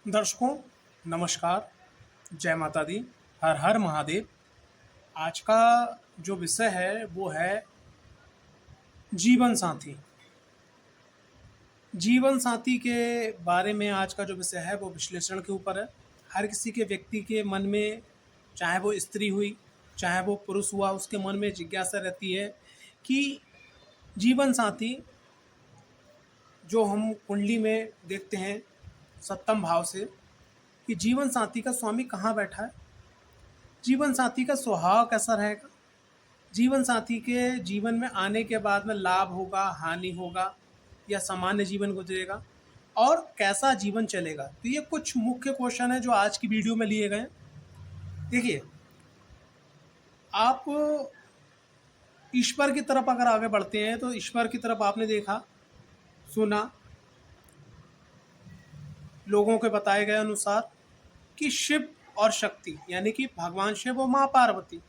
दर्शकों नमस्कार, जय माता दी, हर हर महादेव। आज का जो विषय है वो है जीवन साथी। जीवन साथी के बारे में आज का जो विषय है वो विश्लेषण के ऊपर है। हर किसी के व्यक्ति के मन में, चाहे वो स्त्री हुई चाहे वो पुरुष हुआ, उसके मन में जिज्ञासा रहती है कि जीवन साथी जो हम कुंडली में देखते हैं सप्तम भाव से, कि जीवन साथी का स्वामी कहाँ बैठा है, जीवन साथी का स्वभाव कैसा रहेगा, जीवन साथी के जीवन में आने के बाद में लाभ होगा, हानि होगा या सामान्य जीवन गुजरेगा और कैसा जीवन चलेगा। तो ये कुछ मुख्य क्वेश्चन है जो आज की वीडियो में लिए गए। देखिए, आप ईश्वर की तरफ अगर आगे बढ़ते हैं तो ईश्वर की तरफ आपने देखा सुना, लोगों के बताए गए अनुसार कि शिव और शक्ति यानी कि भगवान शिव और माँ पार्वती,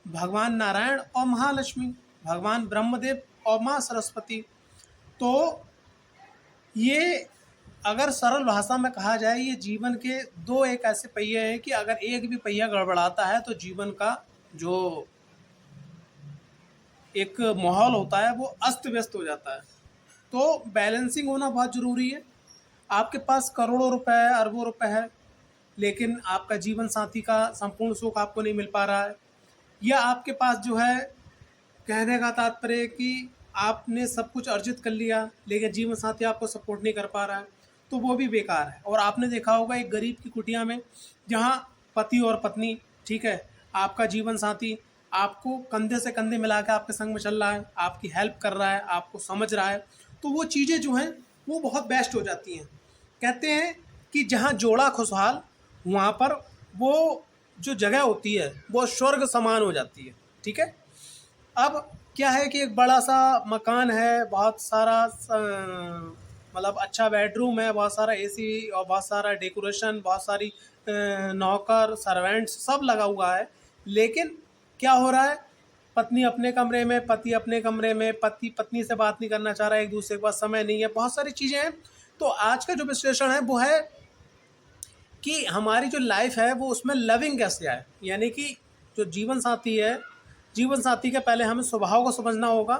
भगवान नारायण और महालक्ष्मी, भगवान ब्रह्मदेव और माँ सरस्वती। तो ये अगर सरल भाषा में कहा जाए, ये जीवन के दो एक ऐसे पहिए हैं कि अगर एक भी पहिया गड़बड़ाता है तो जीवन का जो एक माहौल होता है वो अस्त व्यस्त हो जाता है। तो बैलेंसिंग होना बहुत ज़रूरी है। आपके पास करोड़ों रुपए है, अरबों रुपए है, लेकिन आपका जीवन साथी का संपूर्ण सुख आपको नहीं मिल पा रहा है, या आपके पास जो है, कहने का तात्पर्य कि आपने सब कुछ अर्जित कर लिया लेकिन जीवन साथी आपको सपोर्ट नहीं कर पा रहा है, तो वो भी बेकार है। और आपने देखा होगा एक गरीब की कुटिया में जहाँ पति और पत्नी, ठीक है, आपका जीवन साथी आपको कंधे से कंधे मिला के आपके संग में चल रहा है, आपकी हेल्प कर रहा है, आपको समझ रहा है, तो वो चीज़ें जो हैं वो बहुत बेस्ट हो जाती हैं। कहते हैं कि जहाँ जोड़ा खुशहाल, वहाँ पर वो जो जगह होती है वो स्वर्ग समान हो जाती है। ठीक है, अब क्या है कि एक बड़ा सा मकान है, बहुत सारा मतलब अच्छा बेडरूम है, बहुत सारा एसी और बहुत सारा डेकोरेशन, बहुत सारी नौकर सर्वेंट्स सब लगा हुआ है, लेकिन क्या हो रहा है, पत्नी अपने कमरे में, पति अपने कमरे में, पति पत्नी से बात नहीं करना चाह रहा है, एक दूसरे के पास समय नहीं है, बहुत सारी चीज़ें हैं। तो आज का जो विश्लेषण है वो है कि हमारी जो लाइफ है वो उसमें लविंग कैसे आए, यानी कि जो जीवन साथी है, जीवन साथी के पहले हमें स्वभाव को समझना होगा।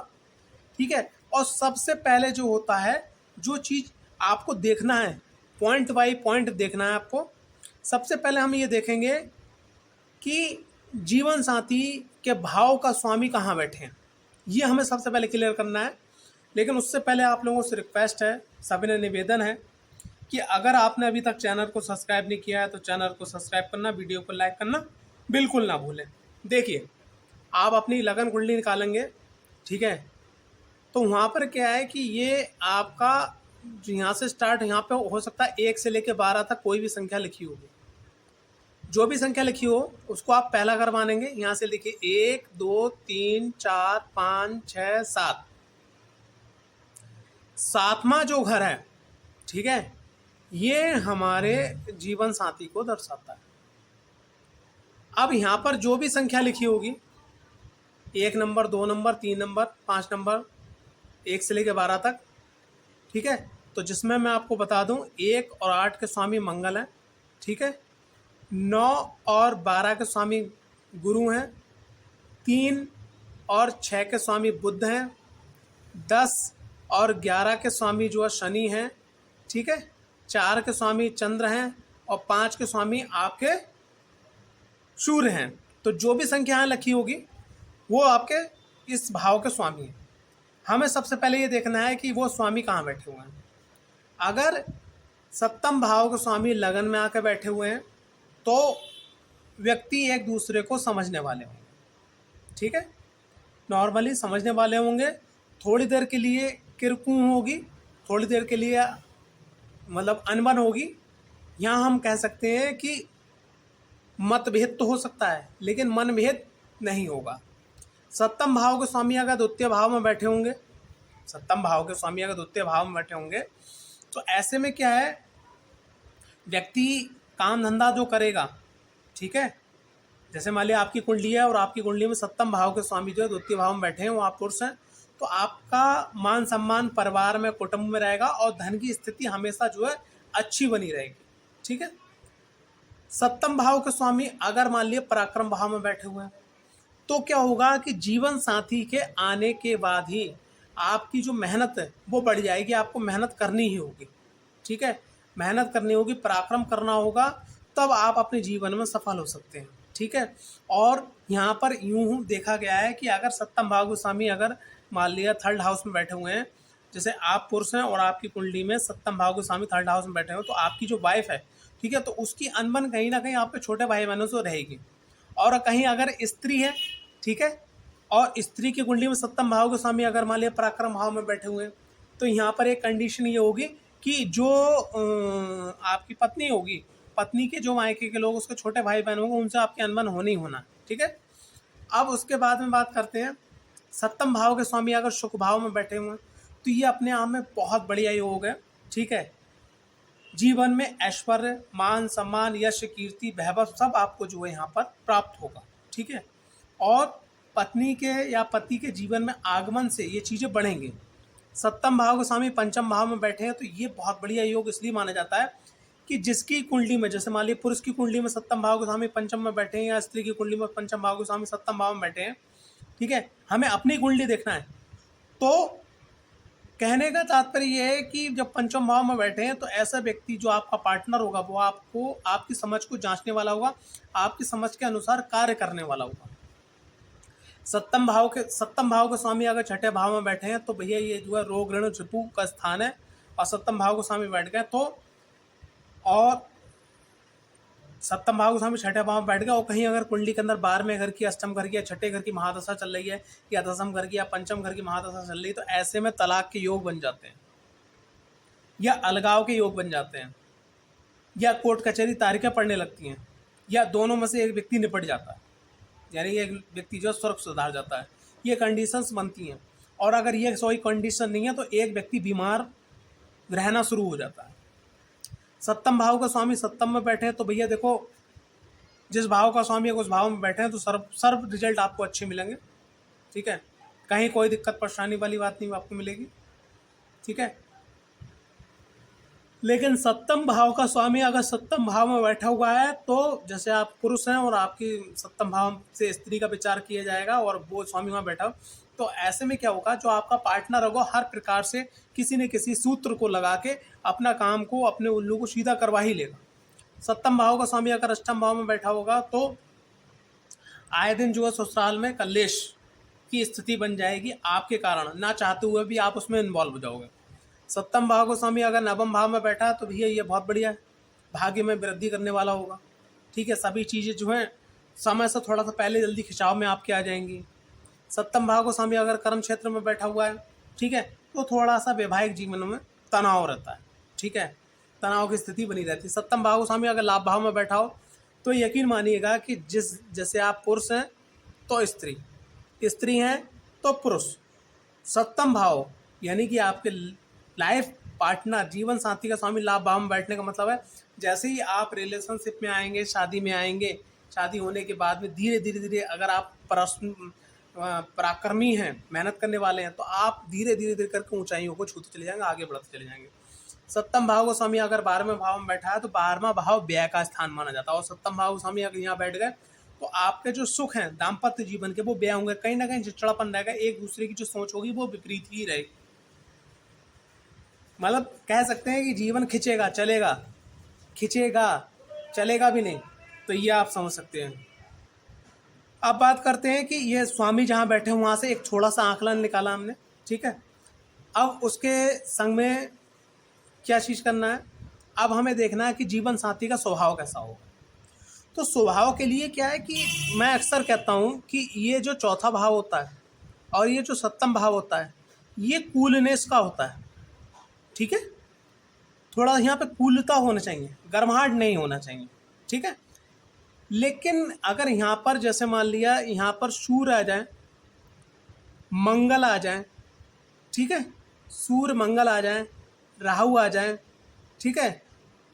ठीक है, और सबसे पहले जो होता है, जो चीज़ आपको देखना है, पॉइंट बाई पॉइंट देखना है आपको। सबसे पहले हम ये देखेंगे कि जीवन साथी के भाव का स्वामी कहाँ बैठे हैं, ये हमें सबसे पहले क्लियर करना है। लेकिन उससे पहले आप लोगों से रिक्वेस्ट है, सभी निवेदन है कि अगर आपने अभी तक चैनल को सब्सक्राइब नहीं किया है तो चैनल को सब्सक्राइब करना, वीडियो को लाइक करना बिल्कुल ना भूलें। देखिए, आप अपनी लगन कुंडली निकालेंगे, ठीक है, तो वहाँ पर क्या है कि ये आपका यहाँ से स्टार्ट, यहाँ पे हो सकता है 1 से लेकर 12 तक कोई भी संख्या लिखी होगी, जो भी संख्या लिखी हो उसको आप पहला घर मानेंगे। यहाँ से लिखिए 1 2 3 4 5 6 7, सातवां जो घर है, ठीक है, ये हमारे जीवन साथी को दर्शाता है। अब यहाँ पर जो भी संख्या लिखी होगी, 1 नंबर, 2 नंबर, 3 नंबर, 5 नंबर, 1 से लेकर 12 तक, ठीक है, तो जिसमें मैं आपको बता दूं 1 और 8 के स्वामी मंगल हैं, ठीक है, 9 और 12 के स्वामी गुरु हैं, 3 और 6 के स्वामी बुध हैं, 10 और 11 के स्वामी जो है शनि हैं, ठीक है, 4 के स्वामी चंद्र हैं और 5 के स्वामी आपके सूर्य हैं। तो जो भी संख्याएं लिखी होगी वो आपके इस भाव के स्वामी हैं। हमें सबसे पहले ये देखना है कि वो स्वामी कहाँ बैठे हुए हैं। अगर सप्तम भाव के स्वामी लगन में आकर बैठे हुए हैं तो व्यक्ति एक दूसरे को समझने वाले होंगे, ठीक है, नॉर्मली समझने वाले होंगे। थोड़ी देर के लिए किरकू होगी, थोड़ी देर के लिए मतलब अनबन होगी, यहाँ हम कह सकते हैं कि मतभेद तो हो सकता है लेकिन मनभेद नहीं होगा। सप्तम भाव के स्वामी अगर द्वितीय भाव में बैठे होंगे, सप्तम भाव के स्वामी अगर द्वितीय भाव में बैठे होंगे तो ऐसे में क्या है, व्यक्ति काम धंधा जो करेगा, ठीक है, जैसे मान लिया आपकी कुंडली है और आपकी कुंडली में सप्तम भाव के स्वामी जो है द्वितीय भाव में बैठे हैं, वो आप पुरुष हैं, तो आपका मान सम्मान परिवार में, कुटुंब में रहेगा और धन की स्थिति हमेशा जो है अच्छी बनी रहेगी। ठीक है। सप्तम भाव के स्वामी अगर मान लिया पराक्रम भाव में बैठे हुए हैं, तो क्या होगा कि जीवन साथी के आने के बाद ही आपकी जो मेहनत है वो बढ़ जाएगी, आपको मेहनत करनी ही होगी, ठीक है, मेहनत करनी होगी, पराक्रम करना होगा, तब आप अपने जीवन में सफल हो सकते हैं, ठीक है। और यहाँ पर यूं देखा गया है कि अगर सप्तम भाव के स्वामी अगर मान लिया थर्ड हाउस में बैठे हुए हैं, जैसे आप पुरुष हैं और आपकी कुंडली में सप्तम भाव के स्वामी थर्ड हाउस में बैठे हुए, तो आपकी जो वाइफ है, ठीक है, तो उसकी अनबन कहीं ना कहीं आपके छोटे भाई बहनों से रहेगी। और कहीं अगर स्त्री है, ठीक है, और स्त्री की कुंडली में सप्तम भाव के स्वामी अगर मान लिया पराक्रम भाव में बैठे हुए हैं, तो यहाँ पर एक कंडीशन ये होगी कि जो आपकी पत्नी होगी, पत्नी के जो मायके के लोग उसके छोटे भाई बहन होंगे, उनसे आपकी अनबन होनी होना, ठीक है। अब उसके बाद में बात करते हैं, सप्तम भाव के स्वामी अगर शुक्र भाव में बैठे हुए हैं, तो ये अपने आप में बहुत बढ़िया योग है, ठीक है। जीवन में ऐश्वर्य, मान सम्मान, यश, कीर्ति, वैभव सब आपको जो है यहाँ पर प्राप्त होगा, ठीक है। और पत्नी के या पति के जीवन में आगमन से ये चीज़ें बढ़ेंगी। सप्तम भाव के स्वामी पंचम भाव में बैठे हैं, तो ये बहुत बढ़िया योग इसलिए माना जाता है कि जिसकी कुंडली में, जैसे मान लीजिए पुरुष की कुंडली में सप्तम भाव के स्वामी पंचम में बैठे हैं या स्त्री की कुंडली में पंचम भाव के स्वामी सप्तम भाव में बैठे हैं, ठीक है, हमें अपनी कुंडली देखना है। तो कहने का तात्पर्य यह है कि जब पंचम भाव में बैठे हैं, तो ऐसा व्यक्ति जो आपका पार्टनर होगा वो आपको, आपकी समझ को जांचने वाला होगा, आपकी समझ के अनुसार कार्य करने वाला होगा। सप्तम भाव के स्वामी अगर छठे भाव में बैठे हैं, तो भैया ये जो है रोग ऋण रिपु का स्थान है, और सप्तम भाव के स्वामी बैठ गए तो, और सप्तम भाव के स्वामी छठे भाव में बैठ गए, और कहीं अगर कुंडली के अंदर 12वें घर की, अष्टम घर की या छठे घर की महादशा चल रही है, या दसम घर की या पंचम घर की महादशा चल रही है, तो ऐसे में तलाक के योग बन जाते हैं, या अलगाव के योग बन जाते हैं, या कोर्ट कचहरी तारीखें पड़ने लगती हैं, या दोनों में से एक व्यक्ति निपट जाता है, यानी एक व्यक्ति जो स्वर्ग सुधार जाता है। ये कंडीशंस बनती हैं, और अगर ये कोई कंडीशन नहीं है तो एक व्यक्ति बीमार रहना शुरू हो जाता है। सप्तम भाव का स्वामी सप्तम में बैठे हैं, तो भैया देखो, जिस भाव का स्वामी उस भाव में बैठे हैं, तो सर्व रिजल्ट आपको अच्छे मिलेंगे, ठीक है, कहीं कोई दिक्कत परेशानी वाली बात नहीं आपको मिलेगी, ठीक है। लेकिन सप्तम भाव का स्वामी अगर सप्तम भाव में बैठा हुआ है, तो जैसे आप पुरुष हैं और आपकी सप्तम भाव से स्त्री का विचार किया जाएगा और वो स्वामी वहाँ बैठा हो, तो ऐसे में क्या होगा, जो आपका पार्टनर होगा हर प्रकार से किसी न किसी सूत्र को लगा के अपना काम को, अपने उल्लू को सीधा करवा ही लेगा। सप्तम भाव का स्वामी अगर अष्टम भाव में बैठा होगा, तो आए दिन जो है ससुराल में कलेश की स्थिति बन जाएगी आपके कारण, ना चाहते हुए भी आप उसमें इन्वॉल्व हो जाओगे। सप्तम भाव का स्वामी अगर नवम भाव में बैठा है, तो भैया ये बहुत बढ़िया है, भाग्य में वृद्धि करने वाला होगा, ठीक है, सभी चीज़ें जो हैं समय से थोड़ा सा पहले जल्दी खिंचाव में आपके आ जाएंगी। सप्तम भाव का स्वामी अगर कर्म क्षेत्र में बैठा हुआ है, ठीक है, तो थोड़ा सा वैवाहिक जीवन में तनाव रहता है, ठीक है, तनाव की स्थिति बनी रहती है। सप्तम भाव का स्वामी अगर लाभ भाव में बैठा हो, तो यकीन मानिएगा कि जैसे आप पुरुष हैं तो स्त्री हैं तो पुरुष, सप्तम भाव यानी कि आपके लाइफ पार्टनर, जीवन साथी का स्वामी लाभ भाव में बैठने का मतलब है, जैसे ही आप रिलेशनशिप में आएंगे, शादी में आएंगे, शादी होने के बाद में धीरे धीरे अगर आप पराक्रमी हैं, मेहनत करने वाले हैं, तो आप धीरे धीरे करके ऊंचाइयों को छूते चले जाएंगे, आगे बढ़ते चले जाएंगे। सप्तम भाव का स्वामी अगर 12वें भाव में बैठा है, तो 12वां भाव व्यय का स्थान माना जाता है, और सप्तम भाव का स्वामी अगर यहाँ बैठ गए, तो आपके जो सुख हैं दाम्पत्य जीवन के वो व्यय होंगे, कहीं ना कहीं चिड़चिड़ापन रहेगा, एक दूसरे की जो सोच होगी वो विपरीत ही रहेगी। मतलब कह सकते हैं कि जीवन खिंचेगा चलेगा भी नहीं, तो ये आप समझ सकते हैं। अब बात करते हैं कि ये स्वामी जहाँ बैठे हैं वहाँ से एक थोड़ा सा आकलन निकाला हमने, ठीक है। अब उसके संग में क्या चीज़ करना है, अब हमें देखना है कि जीवन साथी का स्वभाव कैसा होगा। तो स्वभाव के लिए क्या है कि मैं अक्सर कहता हूँ कि ये जो चौथा भाव होता है और ये जो सप्तम भाव होता है, ये कूलनेस का होता है, ठीक है, थोड़ा यहाँ पे कूलता होना चाहिए, गर्माहट नहीं होना चाहिए, ठीक है। लेकिन अगर यहाँ पर जैसे मान लिया यहाँ पर सूर्य आ जाए, मंगल आ जाए, ठीक है, सूर्य मंगल आ जाए, राहु आ जाए, ठीक है,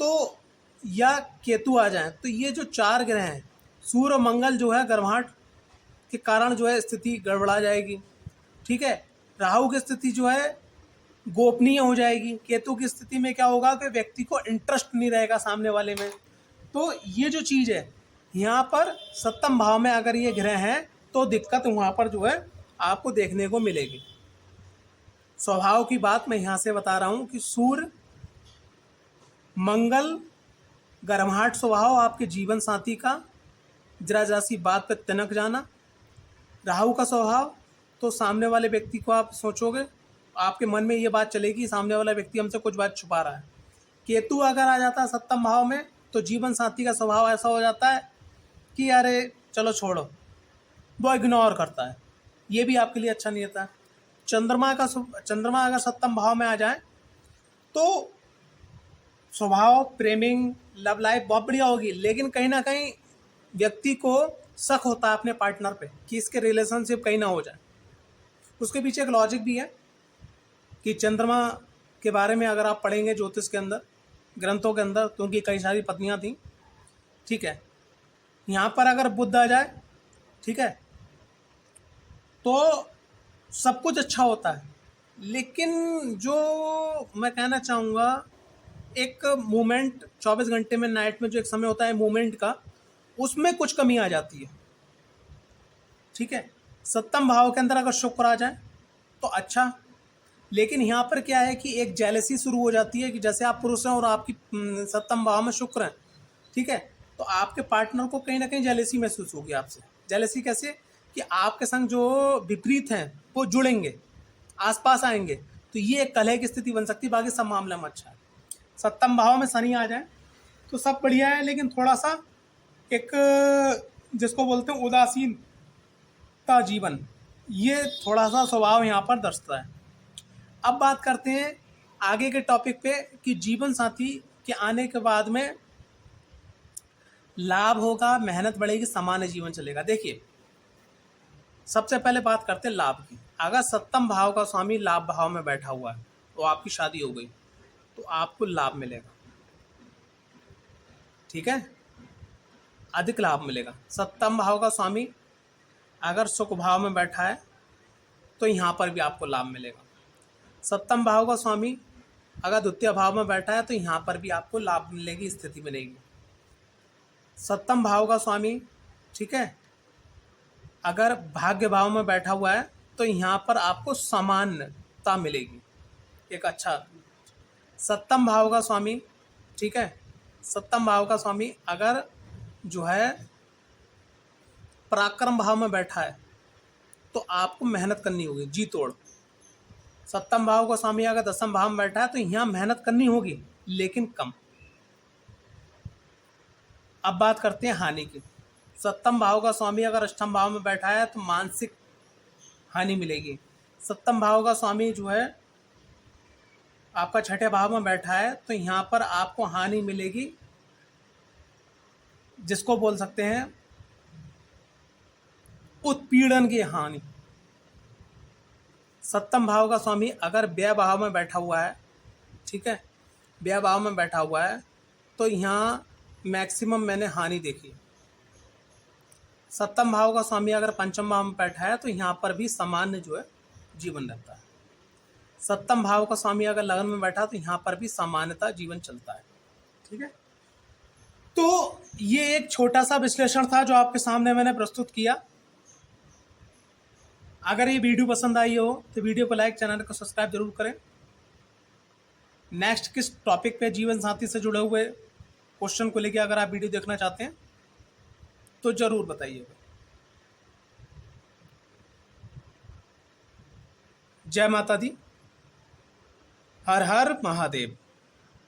तो या केतु आ जाए, तो ये जो 4 ग्रह हैं, सूर्य मंगल जो है गर्माहट के कारण जो है स्थिति गड़बड़ा जाएगी, ठीक है। राहु की स्थिति जो है गोपनीय हो जाएगी। केतु की स्थिति में क्या होगा कि व्यक्ति को इंटरेस्ट नहीं रहेगा सामने वाले में। तो ये जो चीज़ है यहाँ पर सप्तम भाव में अगर ये ग्रह हैं तो दिक्कत वहाँ पर जो है आपको देखने को मिलेगी। स्वभाव की बात मैं यहाँ से बता रहा हूँ कि सूर्य, मंगल, गर्माहट स्वभाव आपके जीवन साथी का, जरा सी बात पर तनक जाना। राहु का स्वभाव, तो सामने वाले व्यक्ति को आप सोचोगे, आपके मन में ये बात चलेगी सामने वाला व्यक्ति हमसे कुछ बात छुपा रहा है। केतु अगर आ जाता है सप्तम भाव में तो जीवन साथी का स्वभाव ऐसा हो जाता है कि अरे चलो छोड़ो, वो इग्नोर करता है, ये भी आपके लिए अच्छा नहीं होता। चंद्रमा अगर सप्तम भाव में आ जाए तो स्वभाव, प्रेमिंग, लव लाइफ बहुत बढ़िया होगी, लेकिन कहीं ना कहीं व्यक्ति को शक होता है अपने पार्टनर पे कि इसके रिलेशनशिप कहीं ना हो जाए। उसके पीछे एक लॉजिक भी है कि चंद्रमा के बारे में अगर आप पढ़ेंगे ज्योतिष के अंदर, ग्रंथों के अंदर, तो उनकी कई सारी पत्नियां थीं, ठीक है। यहाँ पर अगर बुध आ जाए, ठीक है, तो सब कुछ अच्छा होता है, लेकिन जो मैं कहना चाहूँगा एक मूवमेंट 24 घंटे में, नाइट में जो एक समय होता है मूवमेंट का, उसमें कुछ कमी आ जाती है, ठीक है। सप्तम भाव के अंदर अगर शुक्र आ जाए तो अच्छा, लेकिन यहाँ पर क्या है कि एक जेलसी शुरू हो जाती है कि जैसे आप पुरुष हैं और आपकी सप्तम भाव में शुक्र है, ठीक है, तो आपके पार्टनर को कहीं ना कहीं जेलसी महसूस होगी आपसे। जेलसी कैसे कि आपके संग जो विपरीत हैं वो जुड़ेंगे, आसपास आएंगे, तो ये एक कलह की स्थिति बन सकती है। बाकी सब मामला में अच्छा है। सप्तम भाव में शनि आ जाए तो सब बढ़िया है, लेकिन थोड़ा सा एक जिसको बोलते हैं उदासीनता जीवन, ये थोड़ा सा स्वभाव यहाँ पर दर्शाता है। अब बात करते हैं आगे के टॉपिक पे कि जीवन साथी के आने के बाद में लाभ होगा, मेहनत बढ़ेगी, सामान्य जीवन चलेगा। देखिए, सबसे पहले बात करते हैं लाभ की। अगर सप्तम भाव का स्वामी लाभ भाव में बैठा हुआ है तो आपकी शादी हो गई तो आपको लाभ मिलेगा, ठीक है, अधिक लाभ मिलेगा। सप्तम भाव का स्वामी अगर सुख भाव में बैठा है तो यहाँ पर भी आपको लाभ मिलेगा। सप्तम भाव का स्वामी अगर द्वितीय भाव में बैठा है तो यहाँ पर भी आपको लाभ मिलने की स्थिति मिलेगी। सप्तम भाव का स्वामी, ठीक है, अगर भाग्य भाव में बैठा हुआ है तो यहाँ पर आपको समानता मिलेगी, एक अच्छा। सप्तम भाव का स्वामी, ठीक है, सप्तम भाव का स्वामी अगर जो है पराक्रम भाव में बैठा है तो आपको मेहनत करनी होगी जी तोड़। सप्तम भाव का स्वामी अगर दसम भाव में बैठा है तो यहाँ मेहनत करनी होगी लेकिन कम। अब बात करते हैं हानि की। सप्तम भाव का स्वामी अगर अष्टम भाव में बैठा है तो मानसिक हानि मिलेगी। सप्तम भाव का स्वामी जो है आपका छठे भाव में बैठा है तो यहाँ पर आपको हानि मिलेगी, जिसको बोल सकते हैं उत्पीड़न की हानि। सप्तम भाव का स्वामी अगर व्यय भाव में बैठा हुआ है, ठीक है, व्यय भाव में बैठा हुआ है तो यहाँ मैक्सिमम मैंने हानि देखी। सप्तम भाव का स्वामी अगर पंचम भाव में बैठा है तो यहाँ पर भी सामान्य जो है जीवन रहता है। सप्तम भाव का स्वामी अगर लगन में बैठा तो यहाँ पर भी सामान्यता जीवन चलता है, ठीक है। तो ये एक छोटा सा विश्लेषण था जो आपके सामने मैंने प्रस्तुत किया। अगर ये वीडियो पसंद आई हो तो वीडियो को लाइक, चैनल को सब्सक्राइब जरूर करें। नेक्स्ट किस टॉपिक पे जीवन साथी से जुड़े हुए क्वेश्चन को लेकर अगर आप वीडियो देखना चाहते हैं तो जरूर बताइएगा। जय माता दी, हर हर महादेव।